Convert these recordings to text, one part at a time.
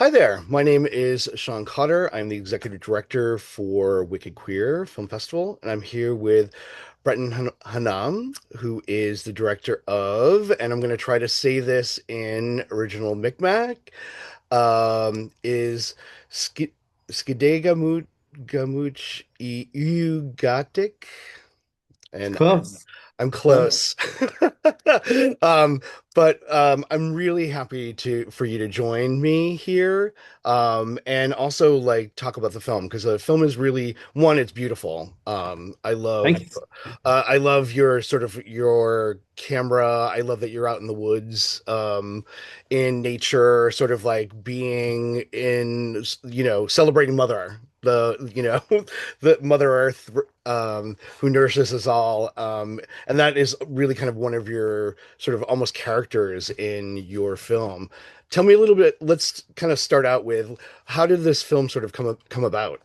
Hi there. My name is Shawn Cotter. I'm the executive director for Wicked Queer Film Festival, and I'm here with Hannam, who is the director of, and I'm going to try to say this in original Micmac, is Sk Sk+te'kmujue'katik, It's and close. I'm Close. close. Um, but I'm really happy to for you to join me here. And also like talk about the film because the film is really one, it's beautiful. Thanks. I love your sort of your camera. I love that you're out in the woods, in nature, sort of like being in, celebrating the Mother Earth, who nourishes us all. And that is really kind of one of your sort of almost characters in your film. Tell me a little bit. Let's kind of start out with how did this film sort of come about?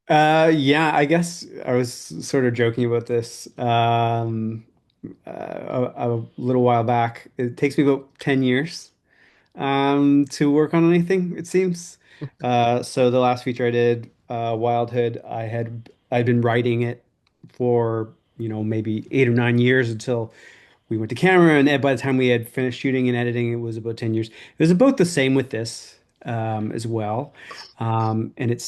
Yeah, I guess I was sort of joking about this a little while back. It takes me about 10 years to work on anything, it seems. So the last feature I did, Wildhood, I'd been writing it for, maybe 8 or 9 years until we went to camera, and by the time we had finished shooting and editing, it was about 10 years. It was about the same with this as well. And it actually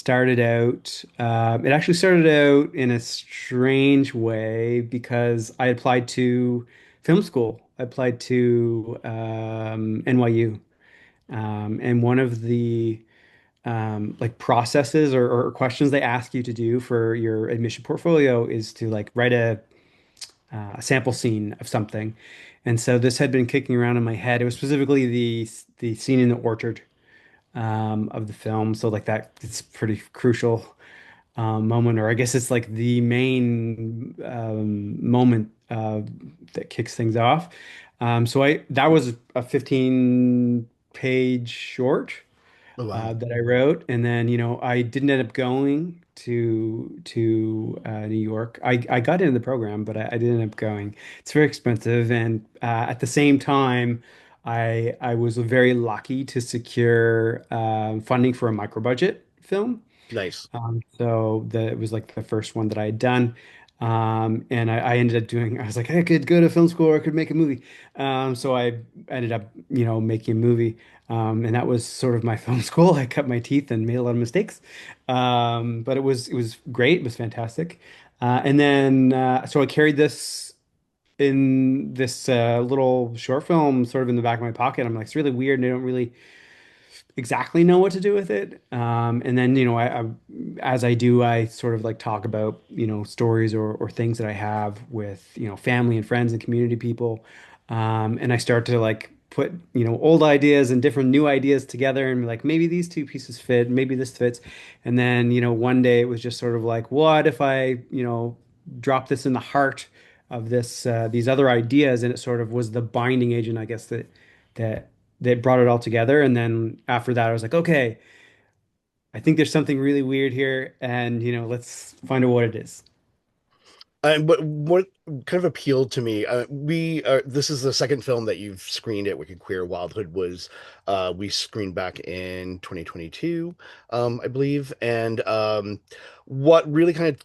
started out in a strange way because I applied to film school. I applied to NYU. And one of the like processes or questions they ask you to do for your admission portfolio is to like write a sample scene of something. And so this had been kicking around in my head. It was specifically the scene in the orchard of the film. So like that, it's pretty crucial moment, or I guess it's like the main moment that kicks things off. So I that was a 15-page short Oh wow. that I wrote, and then I didn't end up going to New York. I got into the program, but I didn't end up going. It's very expensive, and at the same time, I was very lucky to secure funding for a micro budget film. Nice. It was like the first one that I had done. And I ended up doing, I was like, I could go to film school or I could make a movie. So I ended up, making a movie. And that was sort of my film school. I cut my teeth and made a lot of mistakes. But it was great. It was fantastic. And then, so I carried this in this little short film sort of in the back of my pocket. I'm like, it's really weird. And I don't really exactly know what to do with it. And then, as I do, I sort of like talk about, stories or things that I have with, family and friends and community people. And I start to like put, old ideas and different new ideas together and be like, maybe these two pieces fit, maybe this fits. And then, one day it was just sort of like, what if I, drop this in the heart of these other ideas? And it sort of was the binding agent, I guess, that that brought it all together. And then after that, I was like, okay, I think there's something really weird here, and let's find out what it is. And what kind of appealed to me, we this is the second film that you've screened at Wicked Queer. Wildhood was we screened back in 2022, I believe. And what really kind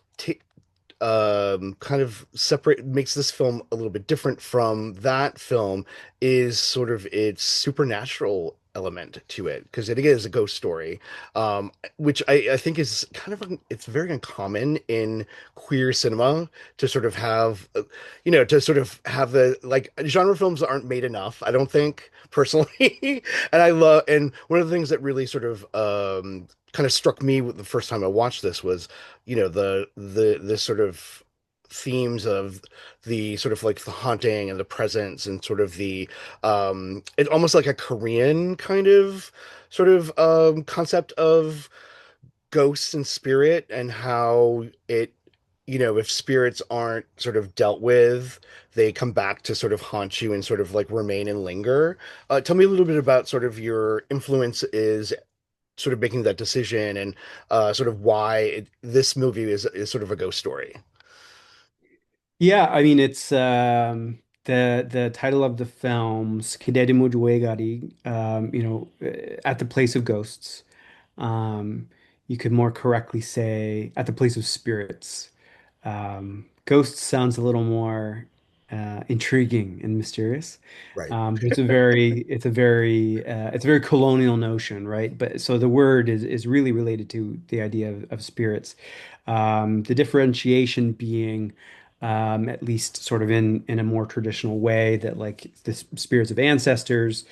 of separate makes this film a little bit different from that film is sort of its supernatural element to it because it is a ghost story, which I think is kind of it's very uncommon in queer cinema to sort of have to sort of have the like genre films aren't made enough, I don't think personally. And one of the things that really sort of kind of struck me with the first time I watched this was the sort of themes of the sort of like the haunting and the presence and sort of the it's almost like a Korean kind of sort of concept of ghosts and spirit and how it if spirits aren't sort of dealt with, they come back to sort of haunt you and sort of like remain and linger. Tell me a little bit about sort of your influences sort of making that decision and sort of why this movie is sort of a ghost story. Yeah, I mean, the title of the film, Sk+te'kmujue'katik, at the place of ghosts. Um, you could more correctly say at the place of spirits. Ghosts sounds a little more intriguing and mysterious. Right. But it's a very colonial notion, right? But so the word is really related to the idea of spirits. The differentiation being, at least sort of in a more traditional way, that like the spirits of ancestors,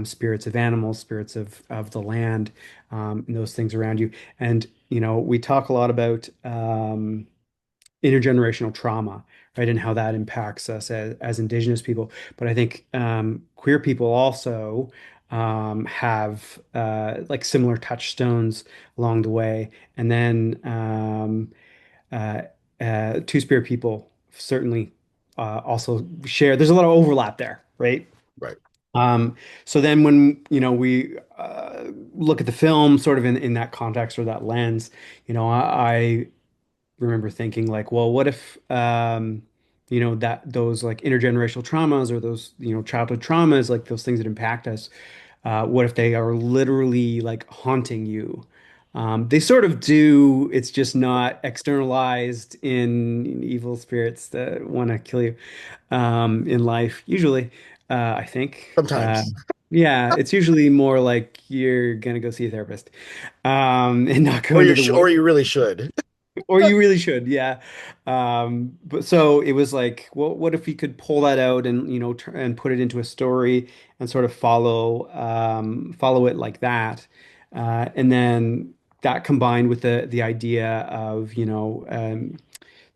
spirits of animals, spirits of the land, and those things around you. And we talk a lot about intergenerational trauma, right, and how that impacts us as Indigenous people. But I think queer people also have like similar touchstones along the way. And then uh, Two-Spirit people certainly also share. There's a lot of overlap there, right? Right. Um, so then when we look at the film sort of in that context or that lens, I remember thinking like, well, what if that those like intergenerational traumas or those childhood traumas, like those things that impact us, what if they are literally like haunting you? They sort of do. It's just not externalized in evil spirits that want to kill you in life. Usually, I think. Sometimes. Yeah, it's usually more like you're gonna go see a therapist and not go Or into the or woods. you really should. Or you really should, yeah. But so it was like, well, what if we could pull that out and tr and put it into a story and sort of follow it like that, and then that combined with the idea of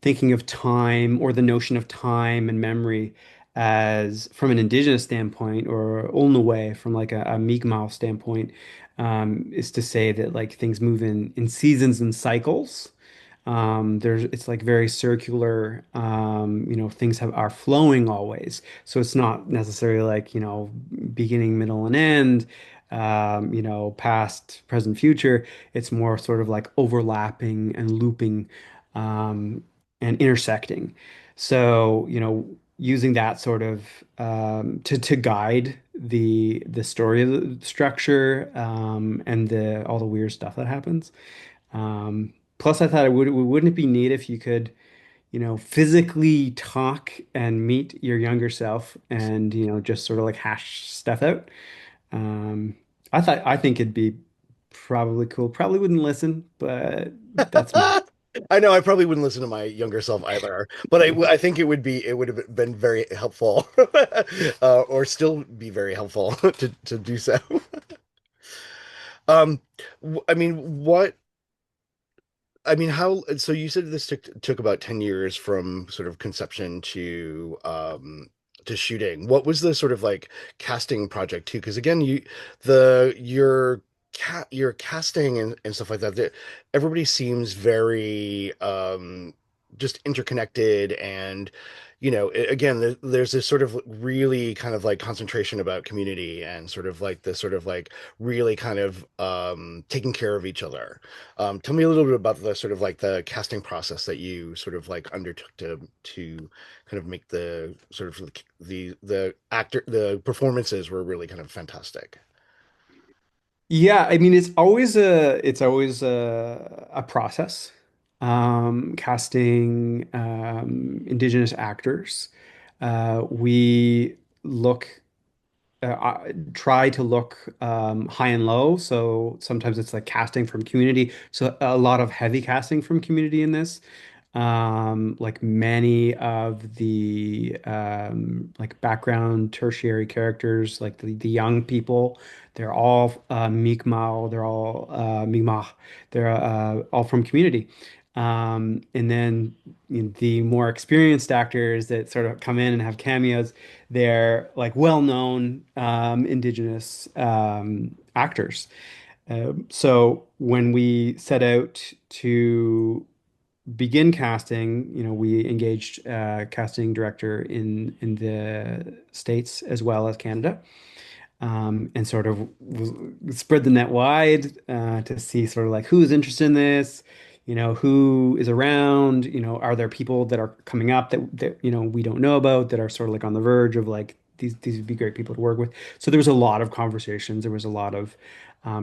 thinking of time or the notion of time and memory as from an indigenous standpoint or Olney from like a Mi'kmaq standpoint, is to say that like things move in seasons and cycles. It's like very circular. Things are flowing always. So it's not necessarily like, beginning, middle, and end, past, present, future. It's more sort of like overlapping and looping, um, and intersecting. So, using that sort of to guide the story of the structure, and the all the weird stuff that happens. Plus, I thought wouldn't it be neat if you could, physically talk and meet your younger self and, just sort of like hash stuff out. Um, I think it'd be probably cool. Probably wouldn't listen, but that's me. I know I probably wouldn't listen to my younger self either, but I think it would have been very helpful, or still be very helpful to do so. Um, I mean, how, so you said this took about 10 years from sort of conception to shooting. What was the sort of like casting project too? Because again, your casting and stuff like that, everybody seems very just interconnected, and again, there's this sort of really kind of like concentration about community and sort of like this sort of like really kind of taking care of each other. Tell me a little bit about the sort of like the casting process that you sort of like undertook to kind of make the sort of the performances were really kind of fantastic. Yeah, I mean it's always a process. Casting Indigenous actors. We look try to look high and low. So sometimes it's like casting from community. So a lot of heavy casting from community in this. Like many of the like background tertiary characters, like the young people, they're all Mi'kmaq, they're all Mi'kmaq, they're all from community. And then the more experienced actors that sort of come in and have cameos, they're like well-known Indigenous actors. So when we set out to begin casting, we engaged a casting director in the States as well as Canada, and sort of spread the net wide to see sort of like who is interested in this. who is around, are there people that are coming up that we don't know about that are sort of like on the verge of like these would be great people to work with. So there was a lot of conversations. There was a lot of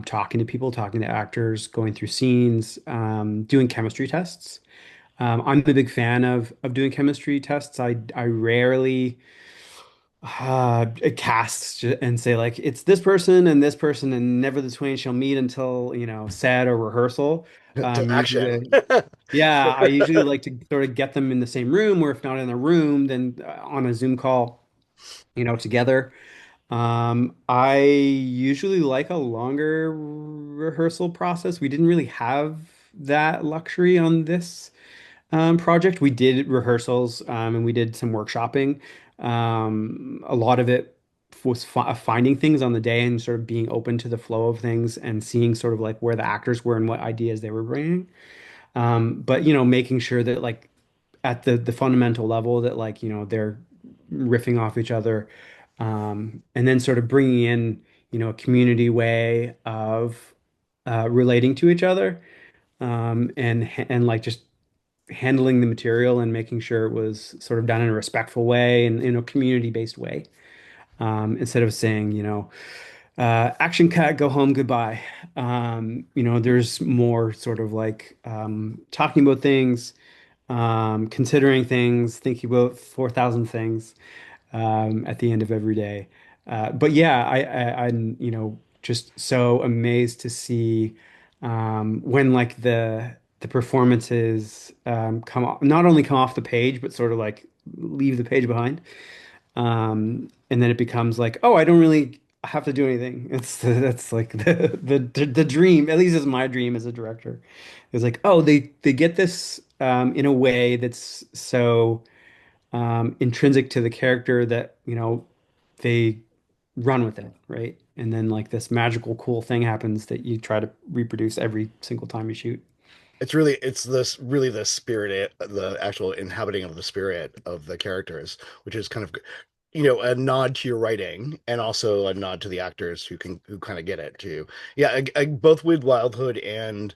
talking to people, talking to actors, going through scenes, doing chemistry tests. I'm a big fan of doing chemistry tests. I rarely cast and say like it's this person and never the twain shall meet until set or rehearsal. To action. Usually, yeah, I usually like to sort of get them in the same room, or if not in a room, then on a Zoom call, together. I usually like a longer rehearsal process. We didn't really have that luxury on this project. We did rehearsals and we did some workshopping. A lot of it was finding things on the day and sort of being open to the flow of things and seeing sort of like where the actors were and what ideas they were bringing. But making sure that like at the fundamental level that like they're riffing off each other, and then sort of bringing in a community way of relating to each other, and like just handling the material and making sure it was sort of done in a respectful way and in a community-based way. Instead of saying, action cut, go home, goodbye. There's more sort of like talking about things, considering things, thinking about 4,000 things at the end of every day. But yeah, I'm just so amazed to see when like the performances not only come off the page, but sort of like leave the page behind. And then it becomes like, oh, I don't really have to do anything. That's like the dream, at least is my dream as a director. It's like, oh, they get this in a way that's so intrinsic to the character that, they run with it, right? And then like this magical, cool thing happens that you try to reproduce every single time you shoot. It's this really the spirit, the actual inhabiting of the spirit of the characters, which is kind of, a nod to your writing and also a nod to the actors who kind of get it too. Yeah, both with Wildhood and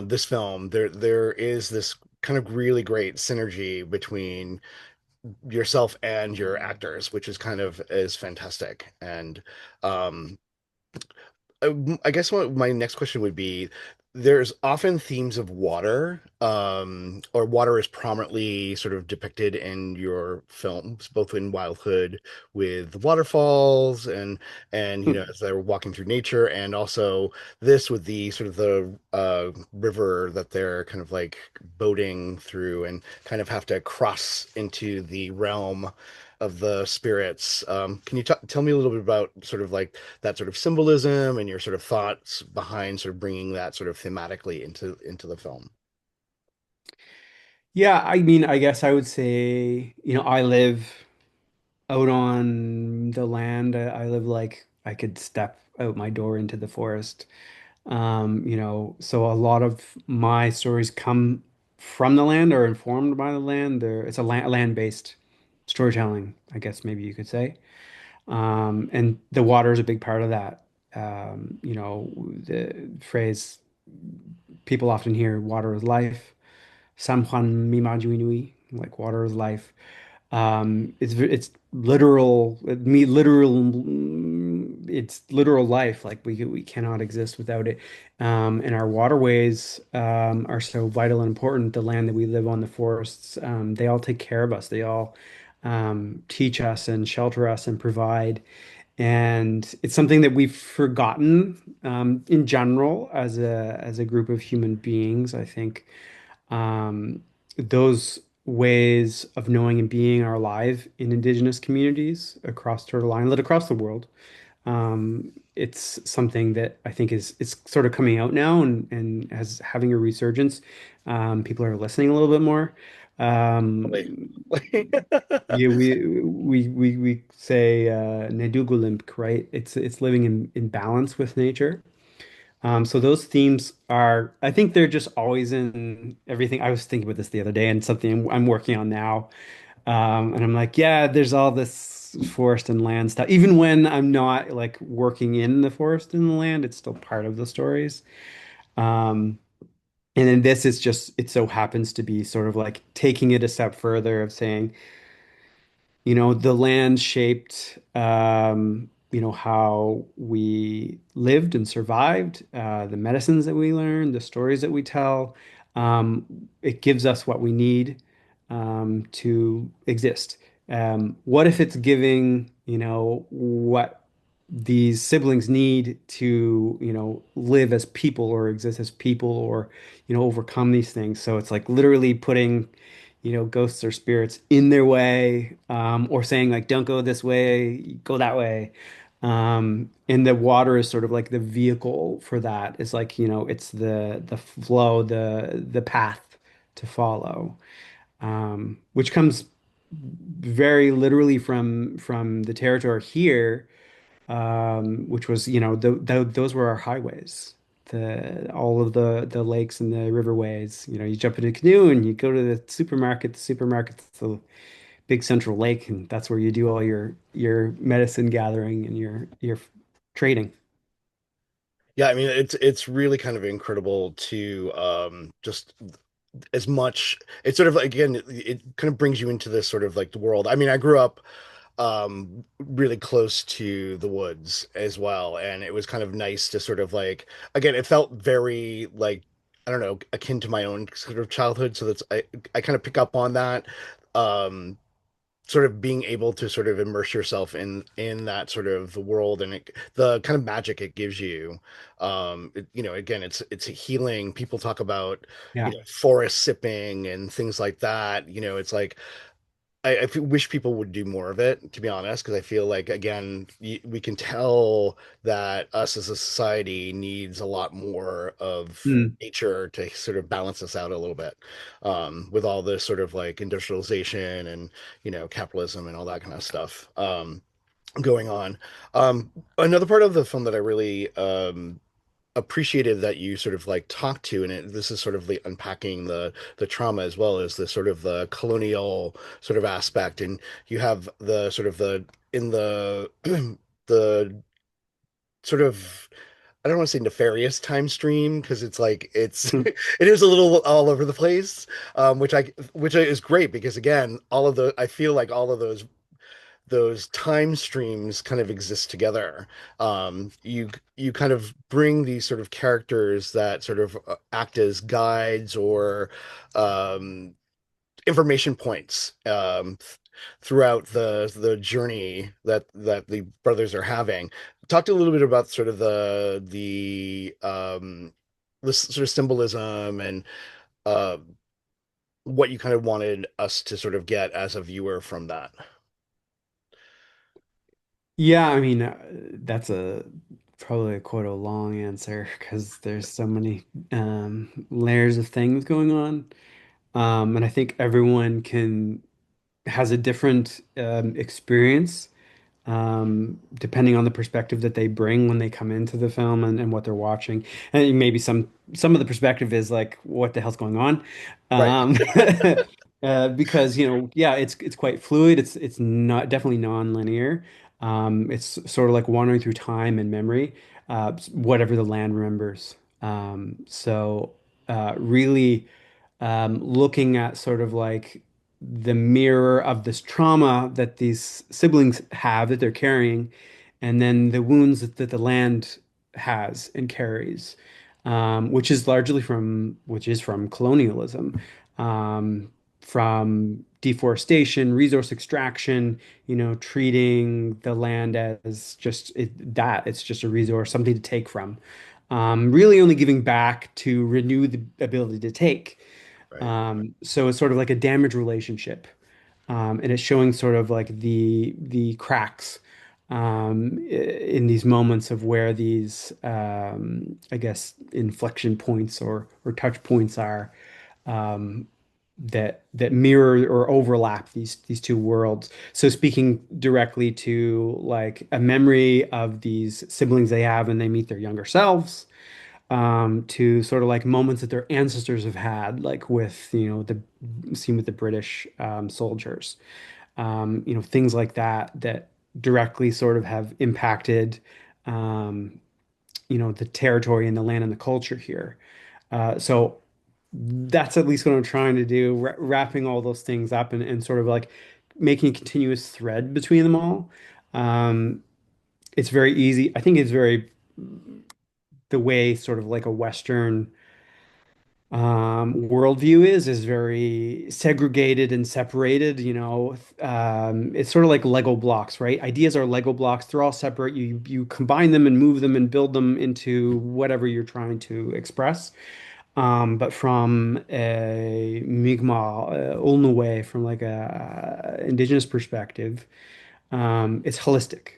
this film, there is this kind of really great synergy between yourself and your actors, which is fantastic. And um, I guess what my next question would be, there's often themes of water, or water is prominently sort of depicted in your films, both in Wildhood with waterfalls and as they're walking through nature, and also this with the sort of the river that they're kind of like boating through and kind of have to cross into the realm of the spirits. Can you tell me a little bit about sort of like that sort of symbolism and your sort of thoughts behind sort of bringing that sort of thematically into the film? Yeah, I mean, I guess I would say, I live out on the land. I live like I could step out my door into the forest. So a lot of my stories come from the land or informed by the land. It's a land-based storytelling, I guess maybe you could say. And the water is a big part of that. The phrase people often hear, water is life. Samhan mimajuinui, like water is life. It's literal, it's literal life. Like we cannot exist without it. And our waterways are so vital and important. The land that we live on, the forests, they all take care of us. They all teach us and shelter us and provide. And it's something that we've forgotten in general as a group of human beings. I think those ways of knowing and being are alive in Indigenous communities across Turtle Island, across the world. It's something that I think is it's sort of coming out now and has having a resurgence. People are listening a little bit more. Like, Um, yeah, we say Nedugulimp, right? It's living in balance with nature. So those themes are, I think they're just always in everything. I was thinking about this the other day and something I'm working on now. And I'm like, yeah, there's all this forest and land stuff. Even when I'm not like working in the forest and the land, it's still part of the stories. Um, And then this is just, it so happens to be sort of like taking it a step further of saying, the land shaped, how we lived and survived, the medicines that we learned, the stories that we tell. It gives us what we need, to exist. What if it's giving, what these siblings need to, live as people or exist as people or, overcome these things? So it's like literally putting ghosts or spirits in their way, or saying like, don't go this way, go that way. And the water is sort of like the vehicle for that. It's like, it's the flow, the path to follow, which comes very literally from the territory here, which was, those were our highways. All of the lakes and the riverways. You jump in a canoe and you go to the supermarket. The supermarket's the big central lake, and that's where you do all your medicine gathering and your trading. Yeah, I mean it's really kind of incredible to just as much it's sort of like, again, it kind of brings you into this sort of like the world. I mean, I grew up really close to the woods as well, and it was kind of nice to sort of like, again, it felt very like, I don't know, akin to my own sort of childhood, so that's I kind of pick up on that. Um Sort of being able to sort of immerse yourself in that sort of the world, and the kind of magic it gives you. Again, it's healing. People talk about, Yeah. forest sipping and things like that. It's like wish people would do more of it, to be honest, because I feel like, again, we can tell that us as a society needs a lot more of Mm. nature to sort of balance us out a little bit, with all this sort of like industrialization and, capitalism and all that kind of stuff, going on. Another part of the film that I really appreciated that you sort of like talked to, and this is sort of the unpacking the trauma as well as the sort of the colonial sort of aspect, and you have the sort of the in the the sort of, I don't want to say nefarious time stream, because it's like it is a little all over the place, which is great, because again, I feel like all of those time streams kind of exist together. You kind of bring these sort of characters that sort of act as guides or um, information points, throughout the journey that the brothers are having. Talked a little bit about sort of the sort of symbolism and uh, what you kind of wanted us to sort of get as a viewer from that. Yeah, I mean, that's a probably quite a long answer because there's so many layers of things going on. And I think everyone can has a different experience, depending on the perspective that they bring when they come into the film and what they're watching. And maybe some of the perspective is like, what the hell's going on? Right. Um, because yeah, it's quite fluid. It's not definitely non-linear. It's sort of like wandering through time and memory, whatever the land remembers. Really, looking at sort of like the mirror of this trauma that these siblings have that they're carrying, and then the wounds that the land has and carries, which is from colonialism, from deforestation, resource extraction, treating the land as just it's just a resource, something to take from. Really only giving back to renew the ability to take. Right. So it's sort of like a damaged relationship, and it's showing sort of like the cracks, in these moments of where these, I guess, inflection points or touch points are, um, that mirror or overlap these two worlds. So speaking directly to like a memory of these siblings they have when they meet their younger selves, to sort of like moments that their ancestors have had, like with, the scene with the British soldiers, things like that that directly sort of have impacted, the territory and the land and the culture here. So that's at least what I'm trying to do, wrapping all those things up and sort of like making a continuous thread between them all. Um, it's very easy. I think it's very the way sort of like a Western worldview is very segregated and separated. It's sort of like Lego blocks, right? Ideas are Lego blocks. They're all separate. You combine them and move them and build them into whatever you're trying to express. But from a Mi'kmaq, Ulnuwe, from like a indigenous perspective, it's holistic,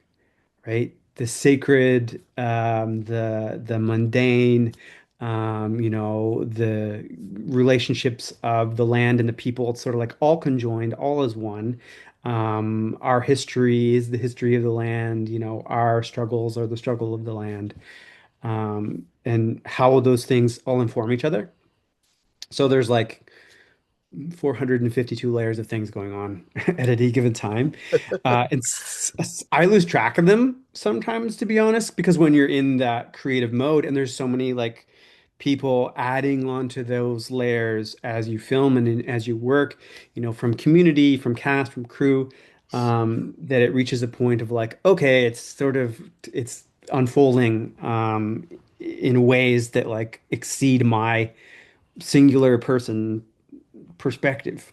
right? The sacred, the mundane, the relationships of the land and the people. It's sort of like all conjoined, all as one. Our history is the history of the land. Our struggles are the struggle of the land. And how those things all inform each other. So there's like 452 layers of things going on at any given time. I lose track of them sometimes, to be honest, because when you're in that creative mode and there's so many like people adding onto those layers as you film and as you work, from community, from cast, from crew, that it reaches a point of like, okay, it's unfolding in ways that like exceed my singular person perspective.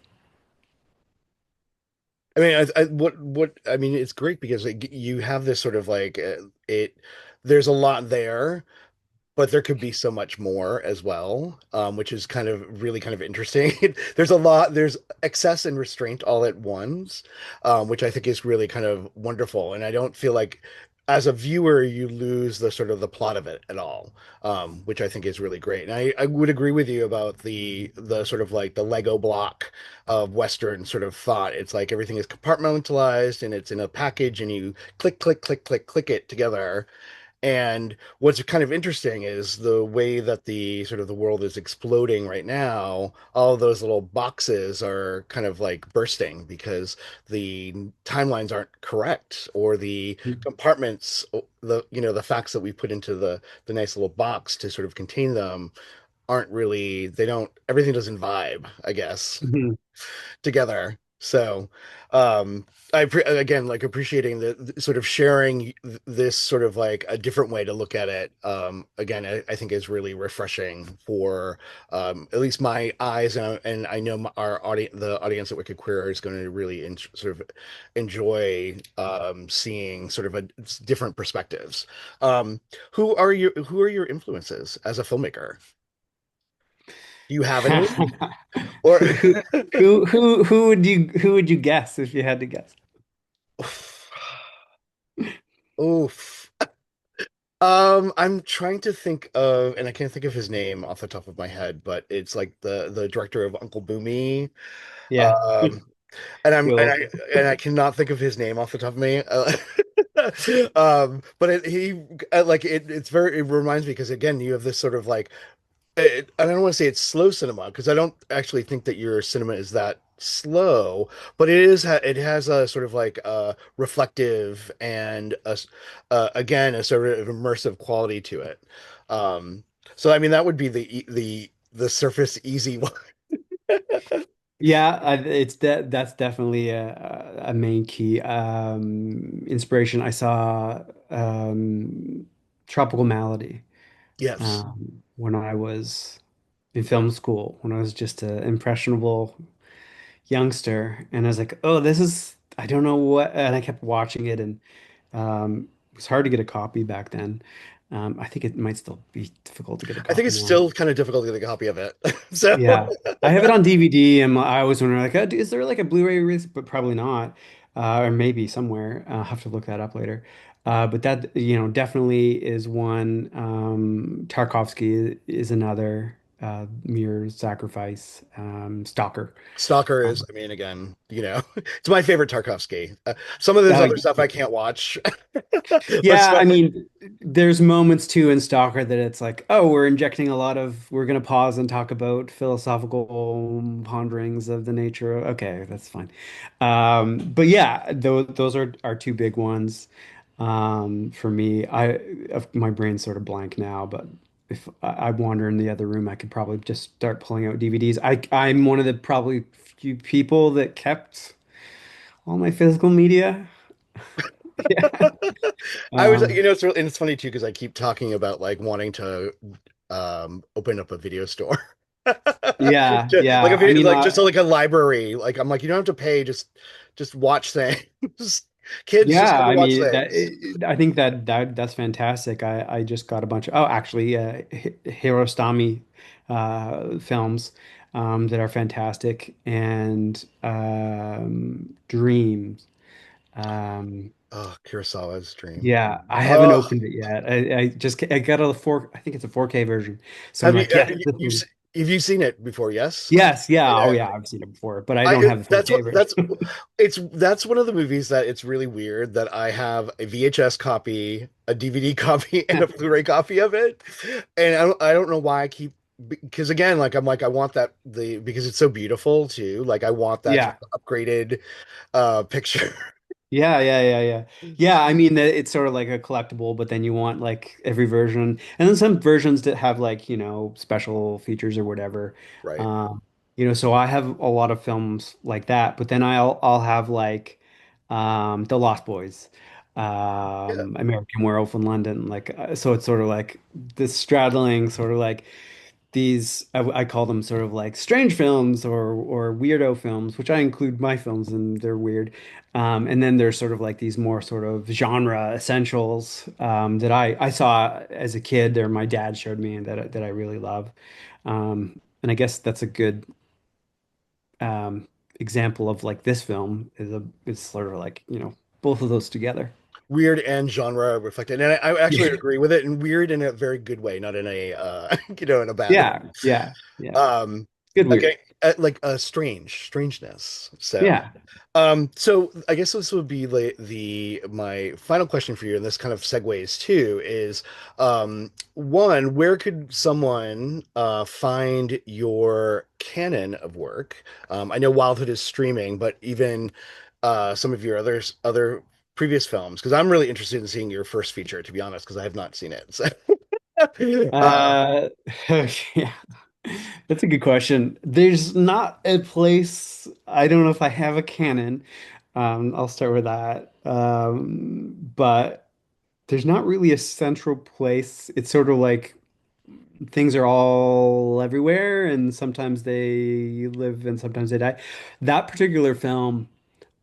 I mean, what I mean, it's great because you have this sort of like it. There's a lot there, but there could be so much more as well, which is kind of really kind of interesting. There's a lot, there's excess and restraint all at once, which I think is really kind of wonderful. And I don't feel like as a viewer you lose the sort of the plot of it at all, which I think is really great. And I would agree with you about the sort of like the Lego block of Western sort of thought. It's like everything is compartmentalized and it's in a package and you click, click, click, click, click it together, and what's kind of interesting is the way that the sort of the world is exploding right now. All of those little boxes are kind of like bursting because the timelines aren't correct, or the compartments, the facts that we put into the nice little box to sort of contain them aren't really, they don't, everything doesn't vibe, I guess, Mhm. together. So, again, like appreciating the sort of sharing this sort of like a different way to look at it. Again, I think is really refreshing for at least my eyes, and I know our audience, the audience at Wicked Queer, is going to really sort of enjoy seeing sort of a different perspectives. Um, who are your influences as a filmmaker? Do you have any? Or Who, who would you guess if you had to guess? oof. I'm trying to think of, and I can't think of his name off the top of my head, but it's like the director of Uncle Boomy. Yeah, Um, and I'm Will. and I cannot think of his name off the top of me. But it's very, it reminds me because again, you have this sort of like I don't want to say it's slow cinema because I don't actually think that your cinema is that slow, but it has a sort of like reflective and again a sort of immersive quality to it. Um, so I mean that would be the surface easy one. Yeah, that's definitely a main key inspiration. I saw Tropical Malady Yes. when I was in film school, when I was just an impressionable youngster, and I was like, "Oh, this is I don't know what," and I kept watching it, and it was hard to get a copy back then. I think it might still be difficult to get a I think copy it's now. still kind of difficult to get a copy of it. So Yeah, I have it on DVD, and I always wonder, like, is there like a Blu-ray release? But probably not, or maybe somewhere. I'll have to look that up later. But that, definitely is one. Tarkovsky is another. Mere Sacrifice, Stalker. Stalker is, Um, I mean, again, it's my favorite Tarkovsky. Some of his uh, other stuff I can't watch, but Yeah, I mean, there's moments too in Stalker that it's like, oh, we're going to pause and talk about philosophical ponderings of the nature. Okay, that's fine. But yeah, those are two big ones for me. My brain's sort of blank now, but if I wander in the other room, I could probably just start pulling out DVDs. I'm one of the probably few people that kept all my physical media. Yeah. I was, Um, it's really, and it's funny too because I keep talking about like wanting to open up a video store. yeah, Like yeah. a I video, mean, like a library. Like I'm like, you don't have to pay, just watch things. Kids just yeah. want to I watch mean, things. I think that's fantastic. I just got a bunch of actually, Hirostami films that are fantastic and Dreams. Um, Oh, Kurosawa's Dream. Yeah, I haven't Oh, opened it yet. I got a four. I think it's a 4K version. So I'm have you like, yes, have you, this you movie. have you seen it before? Yes. Yes, yeah. Oh Yeah. yeah, I've seen it before, but I don't I have the that's 4K what version. that's one of the movies that it's really weird that I have a VHS copy, a DVD copy, and a Blu-ray copy of it, and I don't know why I keep because again like I'm like I want that the because it's so beautiful too like I want that sort Yeah. of upgraded picture. Yeah, yeah, yeah, yeah. Yeah, I mean it's sort of like a collectible, but then you want like every version. And then some versions that have like, special features or whatever. Right. Um, so I have a lot of films like that, but then I'll have like The Lost Boys, Yeah. American Werewolf in London, like so it's sort of like this straddling sort of like these I call them sort of like strange films or weirdo films, which I include my films and they're weird. And then there's sort of like these more sort of genre essentials that I saw as a kid or my dad showed me and that I really love. And I guess that's a good um, example of like this film is sort of like, both of those together. Weird and genre reflected, and I actually Yeah. agree with it, and weird in a very good way, not in a in a bad way. Yeah. Yeah. Yeah. Um, Good okay, weird. like a strangeness. Yeah. So I guess this would be like the my final question for you, and this kind of segues too, is one, where could someone find your canon of work? I know Wildhood is streaming, but even some of your other previous films, because I'm really interested in seeing your first feature, to be honest, because I have not seen it. So, Uh, yeah, that's a good question. There's not a place, I don't know if I have a canon. I'll start with that. But there's not really a central place. It's sort of like things are all everywhere, and sometimes they live and sometimes they die. That particular film,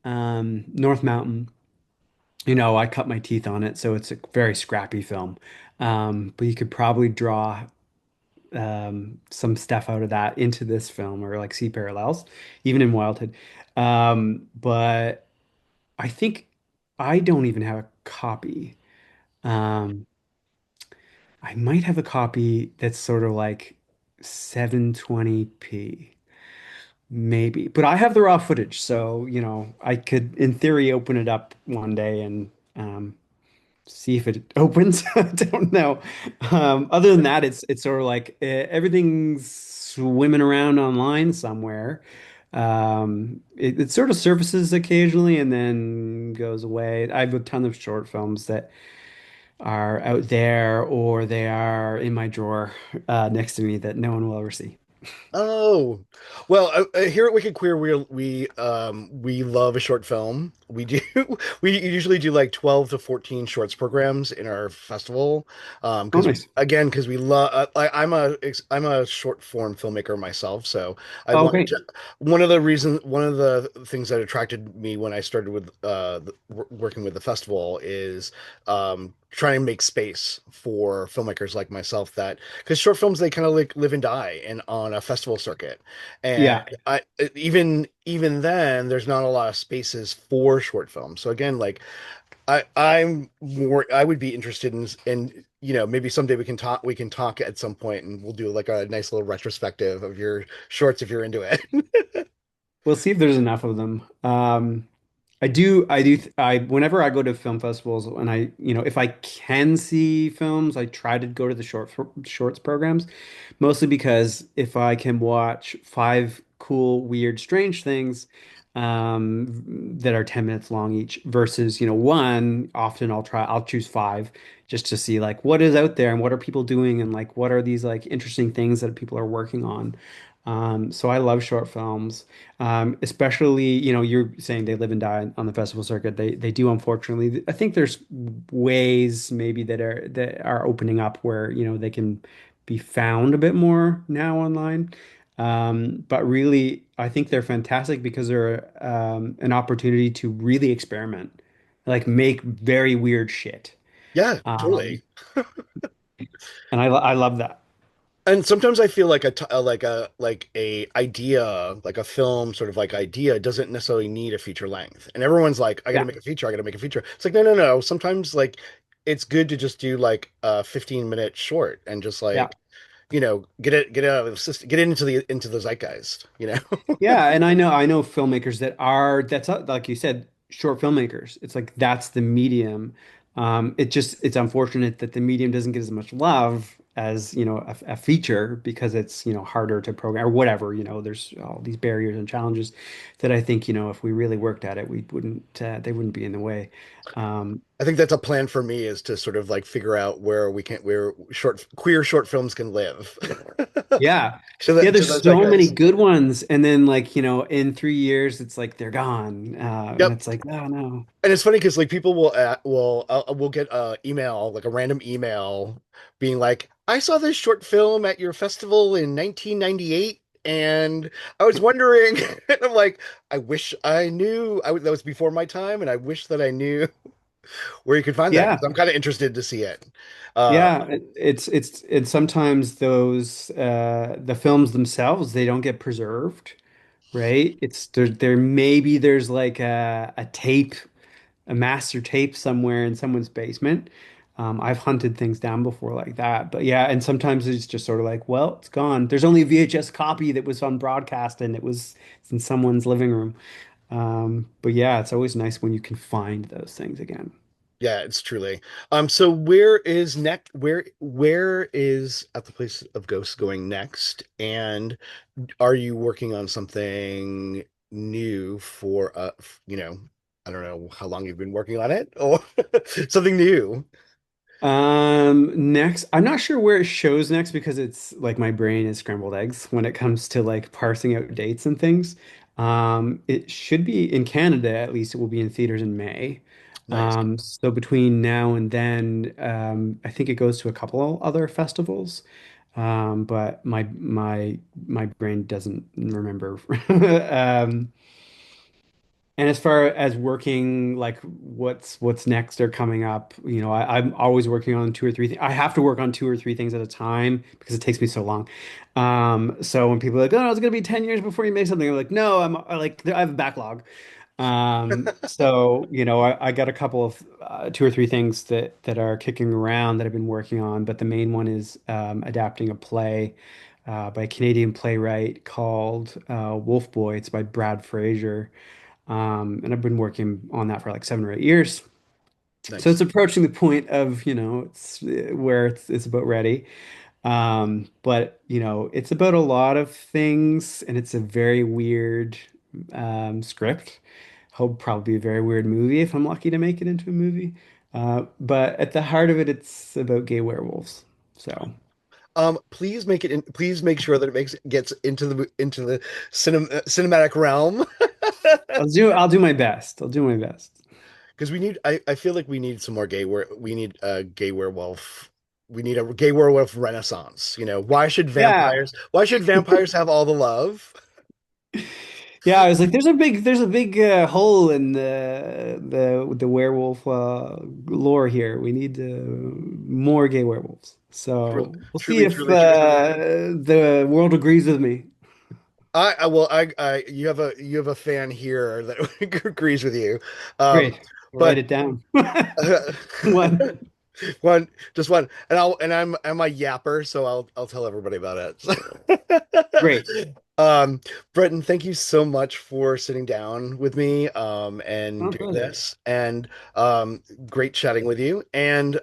North Mountain, I cut my teeth on it, so it's a very scrappy film. But you could probably draw some stuff out of that into this film or like see parallels, even in Wildhood. But I think I don't even have a copy. Um, I might have a copy that's sort of like 720p, maybe. But I have the raw footage, so I could, in theory, open it up one day and see if it opens. I don't know. Other than that, it's sort of like everything's swimming around online somewhere. It sort of surfaces occasionally and then goes away. I have a ton of short films that are out there or they are in my drawer next to me that no one will ever see. Oh, well, here at Wicked Queer, we love a short film. We do we usually do like 12 to 14 shorts programs in our festival. Oh, Because nice. again, because we love I'm a short form filmmaker myself, so I Oh, wanted great. to one of the things that attracted me when I started with working with the festival is trying to make space for filmmakers like myself that because short films they kind of like live and die and on a festival circuit and Yeah. I even then there's not a lot of spaces for short films so again like I would be interested in maybe someday we can talk at some point and we'll do like a nice little retrospective of your shorts if you're into it. We'll see if there's enough of them. Whenever I go to film festivals and if I can see films, I try to go to the shorts programs, mostly because if I can watch five cool, weird, strange things, that are 10 minutes long each versus, one, often I'll choose five just to see like what is out there and what are people doing and like what are these like interesting things that people are working on. So I love short films, especially, you're saying they live and die on the festival circuit. They do, unfortunately. I think there's ways maybe that are opening up where, they can be found a bit more now online. But really, I think they're fantastic because they're an opportunity to really experiment, like make very weird shit. Yeah, Um, totally. and I love that. And sometimes I feel like a idea, like a film sort of like idea doesn't necessarily need a feature length. And everyone's like, I got to Yeah, make a feature, I got to make a feature. It's like, no, no, no. Sometimes like it's good to just do like a 15-minute short and just yeah. like, get out of the system, get into the zeitgeist, you know? Yeah, and I know filmmakers that's like you said, short filmmakers. It's like that's the medium. It's unfortunate that the medium doesn't get as much love as, a feature because it's, harder to program or whatever, there's all these barriers and challenges that I think, if we really worked at it, we wouldn't they wouldn't be in the way. Um, I think that's a plan for me is to sort of like figure out where queer short films can live. yeah. To Yeah, the there's so many zeitgeist. good ones and then like, in 3 years it's like they're gone. And Yep. it's like, oh no. And it's funny because like people will get a email, like a random email being like, I saw this short film at your festival in 1998 and I was wondering and I'm like, I wish I knew that was before my time and I wish that I knew where you could find that Yeah. because I'm kind of interested to see it. Uh Yeah, it's and sometimes those the films themselves they don't get preserved, right? It's there maybe there's like a tape, a master tape somewhere in someone's basement. I've hunted things down before like that, but yeah, and sometimes it's just sort of like, well, it's gone. There's only a VHS copy that was on broadcast and it's in someone's living room. But yeah, it's always nice when you can find those things again. yeah, it's truly. So where is At the Place of Ghosts going next? And are you working on something new for I don't know how long you've been working on it or something new. Next, I'm not sure where it shows next because it's like my brain is scrambled eggs when it comes to like parsing out dates and things. It should be in Canada, at least it will be in theaters in May. Nice. So between now and then, I think it goes to a couple other festivals. But my brain doesn't remember. Um, and as far as working, like what's next or coming up, I'm always working on two or three things. I have to work on two or three things at a time because it takes me so long. So when people are like, "Oh, it's gonna be 10 years before you make something," I'm like, "No, I have a backlog." So I got a couple of two or three things that are kicking around that I've been working on, but the main one is adapting a play by a Canadian playwright called Wolf Boy. It's by Brad Fraser. And I've been working on that for like 7 or 8 years. So Nice. it's approaching the point of, it's where it's about ready. But it's about a lot of things and it's a very weird script. Hope probably a very weird movie if I'm lucky to make it into a movie. But at the heart of it, it's about gay werewolves. So Please make sure that gets into the cinematic realm I'll do my best. I'll do my best. because I feel like we need some more we need a gay werewolf. We need a gay werewolf renaissance. Yeah. Why should vampires have all the love? Yeah, I was like, there's a big hole in the werewolf lore here. We need more gay werewolves. Truly, So we'll see truly, if truly, truly. the world agrees with me. You have a fan here that agrees with you. Great. Write But it down. uh, One. one, just one, I'm a yapper, so I'll tell everybody about Great. it. Breton, thank you so much for sitting down with me and My doing pleasure. this, and great chatting with you. And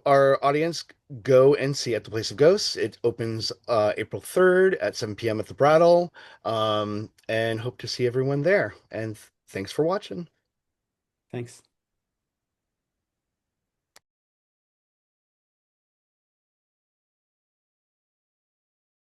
our audience go and see At the Place of Ghosts. It opens April 3rd at 7 p.m. at the Brattle. And hope to see everyone there. And thanks for watching. Thanks.